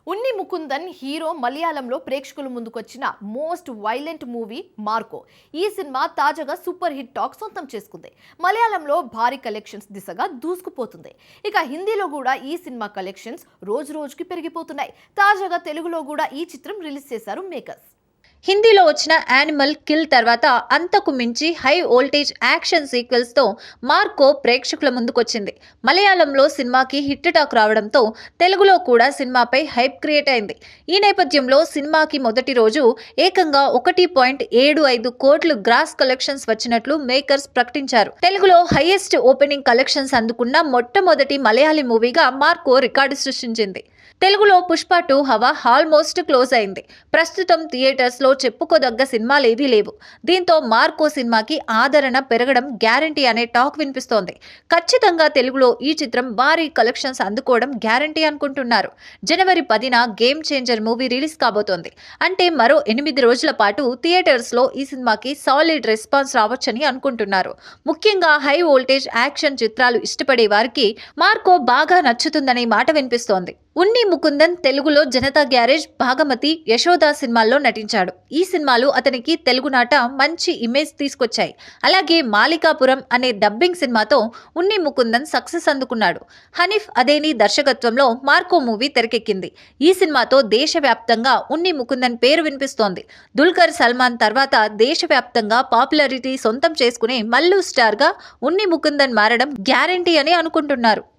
ఉన్ని Mukundan hero మలయాళంలో ప్రేక్షకుల ముందుకొచ్చిన మోస్ట్ వైలెంట్ మూవీ మార్కో. ఈ సినిమా తాజాగా సూపర్ హిట్ టాక్ సొంతం చేసుకుంది. మలయాళంలో భారీ కలెక్షన్స్ దిశగా దూసుకుపోతుంది. ఇక హిందీలో కూడా ఈ సినిమా కలెక్షన్స్ రోజు రోజుకి పెరిగిపోతున్నాయి. తాజాగా తెలుగులో కూడా ఈ చిత్రం రిలీజ్ చేశారు మేకర్స్. హిందీలో వచ్చిన యానిమల్ కిల్ తర్వాత అంతకు మించి హై వోల్టేజ్ యాక్షన్ సీక్వెల్స్తో మార్కో ప్రేక్షకుల ముందుకొచ్చింది. మలయాళంలో సినిమాకి హిట్ టాక్ రావడంతో తెలుగులో కూడా సినిమాపై హైప్ క్రియేట్ అయింది. ఈ నేపథ్యంలో సినిమాకి మొదటి రోజు ఏకంగా 1.75 కోట్లు గ్రాస్ కలెక్షన్స్ వచ్చినట్లు మేకర్స్ ప్రకటించారు. తెలుగులో హైయెస్ట్ ఓపెనింగ్ కలెక్షన్స్ అందుకున్న మొట్టమొదటి మలయాళీ మూవీగా మార్కో రికార్డు సృష్టించింది. తెలుగులో పుష్ప 2 హవా ఆల్మోస్ట్ క్లోజ్ అయింది. ప్రస్తుతం థియేటర్స్లో చెప్పుకోదగ్గ సినిమాలేవీ లేవు. దీంతో మార్కో సినిమాకి ఆదరణ పెరగడం గ్యారంటీ అనే టాక్ వినిపిస్తోంది. ఖచ్చితంగా తెలుగులో ఈ చిత్రం భారీ కలెక్షన్స్ అందుకోవడం గ్యారంటీ అనుకుంటున్నారు. జనవరి 10న గేమ్ చేంజర్ మూవీ రిలీజ్ కాబోతోంది. అంటే మరో 8 రోజుల పాటు థియేటర్స్లో ఈ సినిమాకి సాలిడ్ రెస్పాన్స్ రావచ్చని అనుకుంటున్నారు. ముఖ్యంగా హై వోల్టేజ్ యాక్షన్ చిత్రాలు ఇష్టపడే వారికి మార్కో బాగా నచ్చుతుందనే మాట వినిపిస్తోంది. ఉన్ని ముకుందన్ తెలుగులో జనతా గ్యారేజ్, భాగమతి, యశోద సినిమాల్లో నటించాడు. ఈ సినిమాలు అతనికి తెలుగునాట మంచి ఇమేజ్ తీసుకొచ్చాయి. అలాగే మాలికాపురం అనే డబ్బింగ్ సినిమాతో ఉన్ని ముకుందన్ సక్సెస్ అందుకున్నాడు. హనీఫ్ అదేని దర్శకత్వంలో మార్కో మూవీ తెరకెక్కింది. ఈ సినిమాతో దేశవ్యాప్తంగా ఉన్ని ముకుందన్ పేరు వినిపిస్తోంది. దుల్కర్ సల్మాన్ తర్వాత దేశవ్యాప్తంగా పాపులారిటీ సొంతం చేసుకునే మల్లు స్టార్గా ఉన్ని ముకుందన్ మారడం గ్యారంటీ అని అనుకుంటున్నారు.